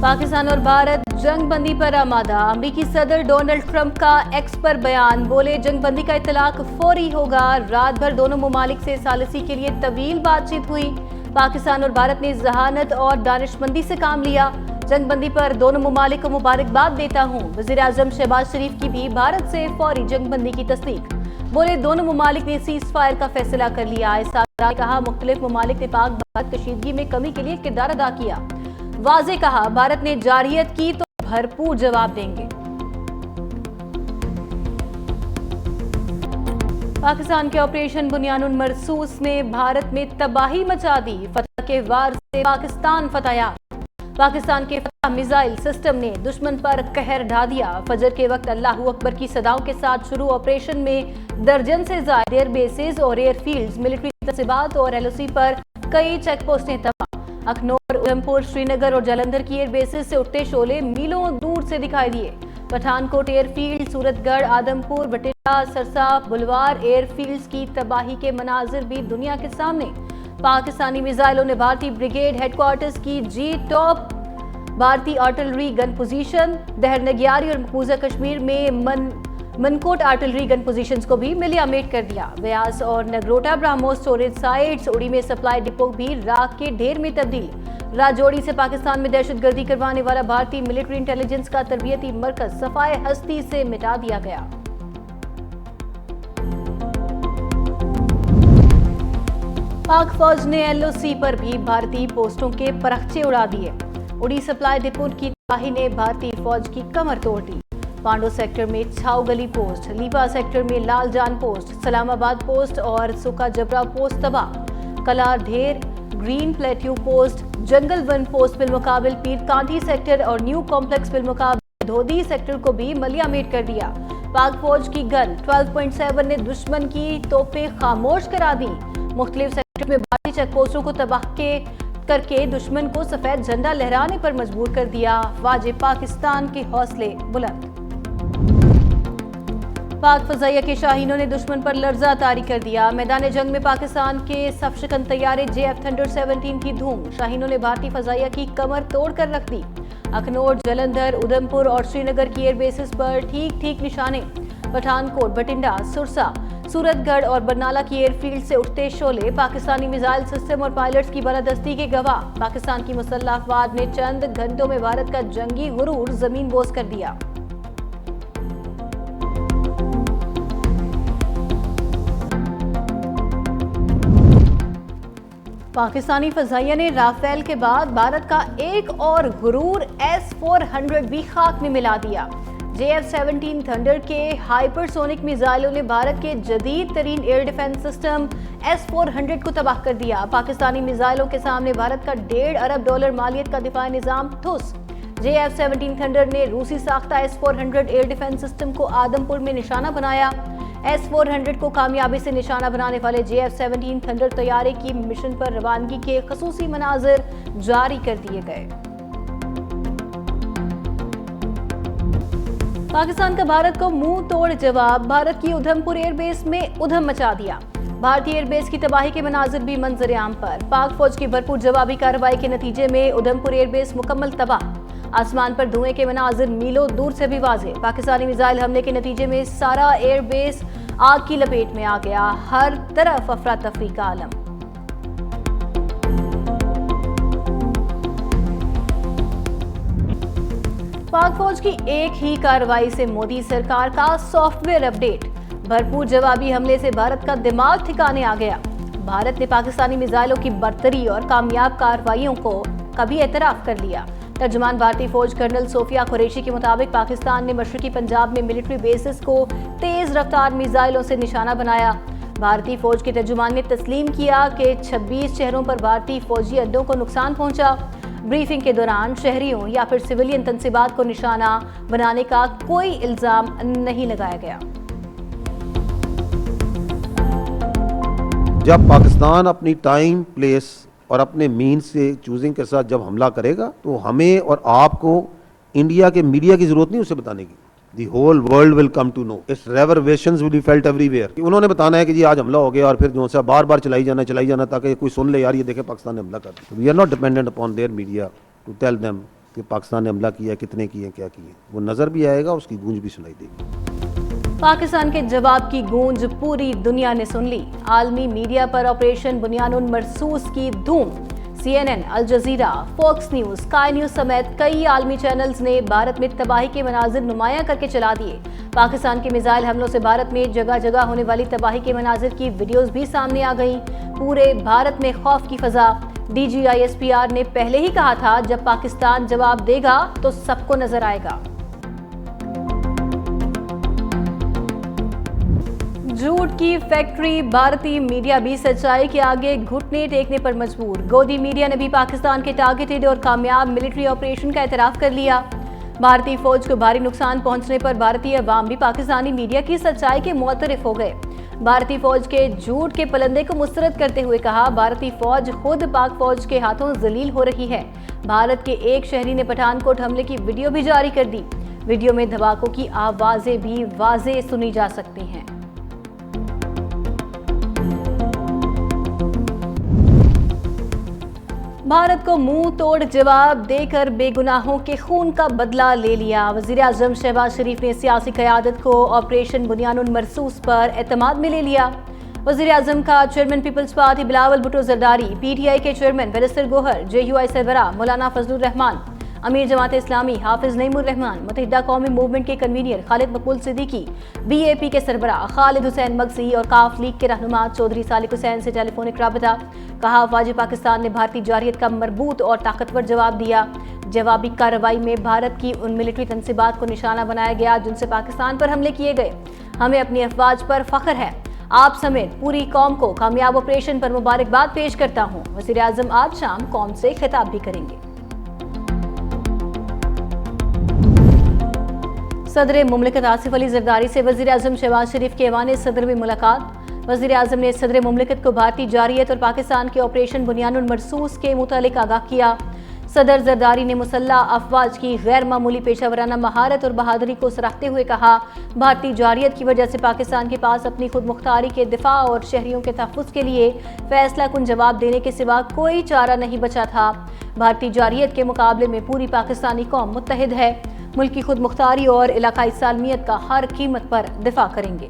पाकिस्तान और भारत जंग बंदी पर आमादा। अमेरिकी सदर डोनाल्ड ट्रंप का एक्स पर बयान, बोले जंग बंदी का इतलाक फौरी होगा। रात भर दोनों मुमालिक से सालिसी के लिए तवील बातचीत हुई। पाकिस्तान और भारत ने जहानत और दानिशमंदी से काम लिया। जंग बंदी पर दोनों मुमालिक को मुबारकबाद देता हूँ। वज़ीर आज़म शहबाज शरीफ की भी भारत से फौरी जंग बंदी की तस्दीक। बोले दोनों मुमालिक ने सीज फायर का फैसला कर लिया। इस ने कहा मुख्तलिफ मुमालिक ने पाक भारत कशीदगी में कमी के लिए किरदार अदा किया। वाज़े कहा भारत ने जारहियत की तो भरपूर जवाब देंगे। पाकिस्तान के ऑपरेशन बुनियानुल मरसूस ने भारत में तबाही मचा दी। फतह के वार से पाकिस्तान फतह। पाकिस्तान के फतह मिसाइल सिस्टम ने दुश्मन पर कहर ढा दिया। फजर के वक्त अल्लाहू अकबर की सदाओं के साथ शुरू ऑपरेशन में दर्जन से ज्यादा एयर बेसेस और एयरफील्ड्स, मिलिट्री तस्बात और LOC पर कई चेक पोस्टें तबाह। अखनौर, उधमपुर, श्रीनगर और जालंधर की एयर बेसेस से उठते शोले मीलों दूर से दिखाई दिए। पठानकोट एयरफील्ड, सूरतगढ़, आदमपुर, बटिंडा, सरसा, बुलवार एयरफील्ड्स की तबाही के मनाजिर भी दुनिया के सामने। पाकिस्तानी मिसाइलों ने भारतीय ब्रिगेड हेडक्वार्टर्स की जी टॉप, भारतीय आर्टिलरी गन पोजीशन, दहर नगियारी और मकबूजा कश्मीर में मनकोट आर्टिलरी गन पोजीशंस को भी मिलियामेट कर दिया। व्यास और नगरोटा ब्राह्मोस स्टोरेज साइट्स, उड़ी में सप्लाई डिपो भी राख के ढेर में तब्दील। राजौरी से पाकिस्तान में दहशतगर्दी करवाने वाला भारतीय मिलिट्री इंटेलिजेंस का तरबियती मरकज सफाए हस्ती से मिटा दिया गया। पाक फौज ने LOC पर भी भारतीय पोस्टों के परखचे उड़ा दिए। उड़ी सप्लाई डिपो की तबाही ने भारतीय फौज की कमर तोड़ दी। पांडो सेक्टर में छाव गली पोस्ट, लीपा सेक्टर में लालजान पोस्ट, सलामाबाद पोस्ट और सुका जबरा पोस्ट तबाह। कलार ढेर, ग्रीन प्लेट्यू पोस्ट, जंगल वन पोस्ट बिलमुकाबिल पीर कांठी सेक्टर और न्यू कॉम्प्लेक्स बिलमुकाबिल धोदी सेक्टर को भी मलियामेट कर दिया। पाक फौज की गन 12.7 ने दुश्मन की तोपें खामोश करा दी। मुख्तलिफ सेक्टर में भारतीय चेक पोस्टों को तबाह करके दुश्मन को सफेद झंडा लहराने पर मजबूर कर दिया। वाजे पाकिस्तान के हौसले बुलंद। पाक फजाइया के शाहीनों ने दुश्मन पर लर्जा तारी कर दिया। मैदान जंग में पाकिस्तान के सफशकन तैयारे JF थंडर 17 की धूम। शाहीनों ने भारतीय फजाइया की कमर तोड़ कर रख दी। अखनौर, जालंधर, उधमपुर और श्रीनगर की एयर बेसिस पर ठीक ठीक निशाने। पठानकोट, बटिंडा, सुरसा, सूरतगढ़ और बरनाला की एयरफील्ड से उठते शोले पाकिस्तानी मिसाइल सिस्टम और पायलट्स की बालादस्ती के गवाह। पाकिस्तान की मुसल्लह अफवाज ने चंद घंटों में भारत का जंगी गुरूर जमीन बोस कर दिया। पाकिस्तानी फजाइया ने राफेल के बाद भारत का एक और गुरूर S-400 भी खाक में मिला दिया। JF-17 थंडर के हाइपरसोनिक मिसाइलों ने भारत के जदीद तरीन एयर डिफेंस सिस्टम S-400 को तबाह कर दिया। पाकिस्तानी मिसाइलों के सामने भारत का $1.5 अरब मालियत का दिफाई निजाम ठुस। JF-17 थंडर ने रूसी साख्ता S-400 एयर डिफेंस सिस्टम को आदमपुर में निशाना बनाया। S-400 को कामयाबी से निशाना बनाने वाले JF-17 थंडर तैयारे की मिशन पर रवानगी के खसूसी मनाजिर जारी कर दिए गए। पाकिस्तान का भारत को मुंह तोड़ जवाब। भारत की उधमपुर एयरबेस में उधम मचा दिया। भारतीय एयरबेस की तबाही के मनाजिर भी मंजर आम पर। पाक फौज की भरपूर जवाबी कार्रवाई के नतीजे में उधमपुर एयरबेस मुकम्मल तबाह। आसमान पर धुएं के मनाजिर मीलों दूर से भी वाज़ेह। पाकिस्तानी मिसाइल हमले के नतीजे में सारा एयरबेस आग की लपेट में आ गया। हर तरफ अफरा तफरी का आलम। पाक फौज की एक ही कार्रवाई से मोदी सरकार का सॉफ्टवेयर अपडेट। भरपूर जवाबी हमले से भारत का दिमाग ठिकाने आ गया। भारत ने पाकिस्तानी मिसाइलों की बर्तरी और कामयाब कार्रवाइयों को कभी एतराफ कर लिया। तर्जुमान भारतीय फौज कर्नल सोफिया कुरैशी के मुताबिक पाकिस्तान ने मशरकी पंजाब में मिलिट्री बेसिस को तेज रफ्तार मिसाइलों से निशाना बनाया। भारतीय फौज के तर्जुमान ने तस्लीम किया कि 26 शहरों पर भारतीय फौजी अड्डों को नुकसान पहुंचा। ब्रीफिंग के दौरान शहरियों या फिर सिविलियन तंसीबात को निशाना बनाने का कोई इल्जाम नहीं लगाया गया। जब पाकिस्तान अपनी टाइम, प्लेस और अपने मीन्स से चूजिंग के साथ जब हमला करेगा तो हमें और आपको इंडिया के मीडिया की जरूरत नहीं उसे बताने की। The whole world will come to know. Its reverberations will be felt everywhere. उन्होंने बताना है कि जी आज हमला हो गया और फिर जो सा बार बार चलाई जाना ताकि कोई सुन ले यार ये देखे पाकिस्तान ने हमला कर दिया। We are not dependent upon their media to tell them کہ پاکستان نے حملہ کیا, کتنے کیے, کیا کیے, وہ نظر بھی آئے گا, اس کی گونج بھی سنائی دے گی. پاکستان کے جواب کی گونج پوری دنیا نے سن لی. عالمی میڈیا پر آپریشن بنیان مرصوص کی دھوم. CNN, Al Jazeera, focus news, sky news سمیت کئی عالمی چینلز نے بھارت میں تباہی کے مناظر نمایاں کر کے چلا دیے. پاکستان کے میزائل حملوں سے بھارت میں جگہ جگہ ہونے والی تباہی کے مناظر کی ویڈیوز بھی سامنے آ گئیں. پورے بھارت میں خوف کی فضا. DGISPR نے پہلے ہی کہا تھا جب پاکستان جواب دے گا تو سب کو نظر آئے گا. جھوٹ کی فیکٹری بھارتی میڈیا بھی سچائی کے آگے گھٹنے ٹیکنے پر مجبور. گودی میڈیا نے بھی پاکستان کے ٹارگیٹڈ اور کامیاب ملٹری آپریشن کا اعتراف کر لیا. بھارتی فوج کو بھاری نقصان پہنچنے پر بھارتی عوام بھی پاکستانی میڈیا کی سچائی کے معترف ہو گئے. بھارتی فوج کے جھوٹ کے پلندے کو مسترد کرتے ہوئے کہا, بھارتی فوج خود پاک فوج کے ہاتھوں ذلیل ہو رہی ہے. بھارت کے ایک شہری نے پٹھان کوٹ حملے کی ویڈیو بھی جاری کر دی. ویڈیو میں دھماکوں کی آوازیں بھی واضح سنی جا سکتی ہیں. بھارت کو منہ توڑ جواب دے کر بے گناہوں کے خون کا بدلہ لے لیا. وزیر اعظم شہباز شریف نے سیاسی قیادت کو آپریشن بنیان مرصوص پر اعتماد میں لے لیا. وزیر اعظم کا chairman Peoples Party Bilawal Bhutto Zardari, PTI کے چیئرمین بیرسٹر گوہر, JUI سربراہ مولانا فضل الرحمان, امیر جماعت اسلامی حافظ نعیم الرحمان, متحدہ قومی موومنٹ کے کنوینر خالد مقبول صدیقی, BAP کے سربراہ خالد حسین مگسی اور کاف لیگ کے رہنما چودھری صالح حسین سے ٹیلی فونک رابطہ. کہا, افواج پاکستان نے بھارتی جارحیت کا مربوط اور طاقتور جواب دیا. جوابی کارروائی میں بھارت کی ان ملٹری تنصیبات کو نشانہ بنایا گیا جن سے پاکستان پر حملے کیے گئے. ہمیں اپنی افواج پر فخر ہے. آپ سمیت پوری قوم کو کامیاب آپریشن پر مبارکباد پیش کرتا ہوں. وزیر اعظم آج شام قوم سے خطاب بھی کریں گے. صدر مملکت آصف علی زرداری سے وزیر اعظم شہباز شریف کے ایوان صدر میں ملاقات. وزیر اعظم نے صدر مملکت کو بھارتی جارحیت اور پاکستان کے آپریشن بنیان مرصوص کے متعلق آگاہ کیا. صدر زرداری نے مسلح افواج کی غیر معمولی پیشہ ورانہ مہارت اور بہادری کو سراہتے ہوئے کہا, بھارتی جارحیت کی وجہ سے پاکستان کے پاس اپنی خود مختاری کے دفاع اور شہریوں کے تحفظ کے لیے فیصلہ کن جواب دینے کے سوا کوئی چارہ نہیں بچا تھا. بھارتی جارحیت کے مقابلے میں پوری پاکستانی قوم متحد ہے. ملک کی خود مختاری اور علاقائی سالمیت کا ہر قیمت پر دفاع کریں گے.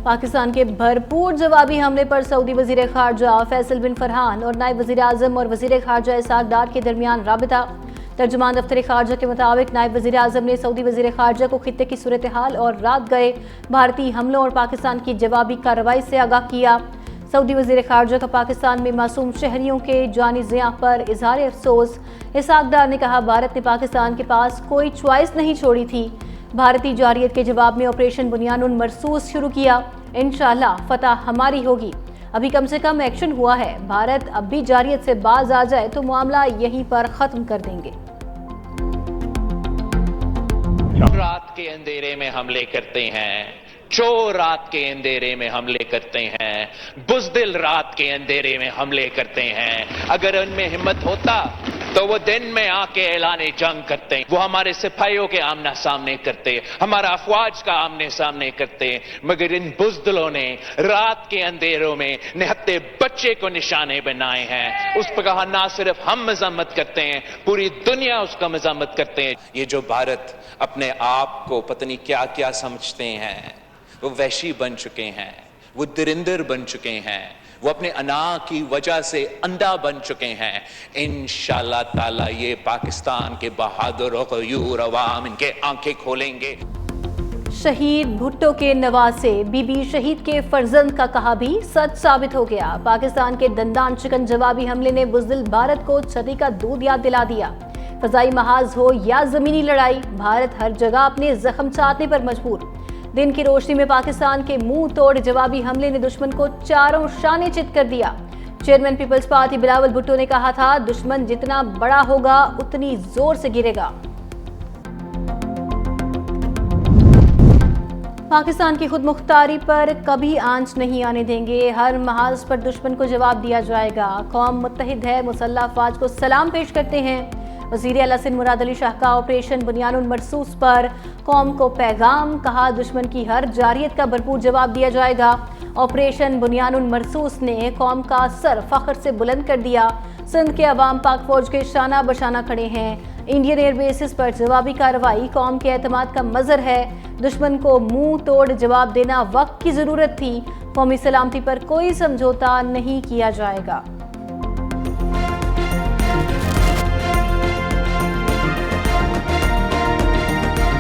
پاکستان کے بھرپور جوابی حملے پر سعودی وزیر خارجہ فیصل بن فرحان اور نائب وزیر اعظم اور وزیر خارجہ اسحاق ڈار کے درمیان رابطہ. ترجمان دفتر خارجہ کے مطابق نائب وزیر اعظم نے سعودی وزیر خارجہ کو خطے کی صورتحال اور رات گئے بھارتی حملوں اور پاکستان کی جوابی کارروائی سے آگاہ کیا. سعودی وزیر خارجہ کا پاکستان میں معصوم شہریوں کے جانی زیاں پر اظہار افسوس. اسحاق ڈار نے کہا, بھارت نے پاکستان کے پاس کوئی چوائس نہیں چھوڑی تھی. بھارتی جارحیت کے جواب میں آپریشن بنیان مرصوص شروع کیا. انشاءاللہ فتح ہماری ہوگی. ابھی کم سے کم ایکشن ہوا ہے. بھارت اب بھی جارحیت سے باز آ جائے تو معاملہ یہیں پر ختم کر دیں گے. رات کے اندھیرے میں حملے کرتے ہیں, چور رات کے اندھیرے میں حملے کرتے ہیں, بزدل رات کے اندھیرے میں حملے کرتے ہیں. اگر ان میں ہمت ہوتا تو وہ دن میں آ کے اعلان جنگ کرتے ہیں. وہ ہمارے سپاہیوں کے آمنا سامنے کرتے, ہمارا افواج کا آمنے سامنے کرتے. مگر ان بزدلوں نے رات کے اندھیروں میں نہتے بچے کو نشانے بنائے ہیں. اس پر کہا نہ صرف ہم مذمت کرتے ہیں, پوری دنیا اس کا مذمت کرتے ہیں. یہ جو بھارت اپنے آپ کو پتہ نہیں کیا کیا سمجھتے ہیں, وہ وحشی بن چکے ہیں, وہ درندر بن چکے ہیں, وہ اپنے انا کی وجہ سے اندھا بن چکے ہیں. انشاءاللہ تعالی یہ پاکستان کے بہادر و غیور عوام ان کے آنکھیں کھولیں گے. شہید بھٹو کے نواسے بی بی شہید کے فرزند کا کہا بھی سچ ثابت ہو گیا. پاکستان کے دندان چکن جوابی حملے نے بزدل بھارت کو چھتی کا دودھ یاد دلا دیا. فضائی محاذ ہو یا زمینی لڑائی, بھارت ہر جگہ اپنے زخم چاٹنے پر مجبور. دن کی روشنی میں پاکستان کے منہ توڑ جوابی حملے نے دشمن کو چاروں شانے چت کر دیا. Chairman Peoples Party Bilawal Bhutto نے کہا تھا, دشمن جتنا بڑا ہوگا اتنی زور سے گرے گا. پاکستان کی خود مختاری پر کبھی آنچ نہیں آنے دیں گے. ہر محاذ پر دشمن کو جواب دیا جائے گا. قوم متحد ہے, مسلح افواج کو سلام پیش کرتے ہیں. वजीर आला सिंध मुराद अली शाह का ऑपरेशन बुनियानुल मरसूस पर कौम को पैगाम, कहा दुश्मन की हर जारियत का भरपूर जवाब दिया जाएगा। ऑपरेशन बुनियानुल मरसूस ने कौम का सर फख्र से बुलंद कर दिया। सिंध के अवाम पाक फौज के शाना बशाना खड़े हैं। इंडियन एयर बेसिस पर जवाबी कार्रवाई कौम के एतमाद का मजर है। दुश्मन को मुंह तोड़ जवाब देना वक्त की जरूरत थी। कौमी सलामती पर कोई समझौता नहीं किया जाएगा।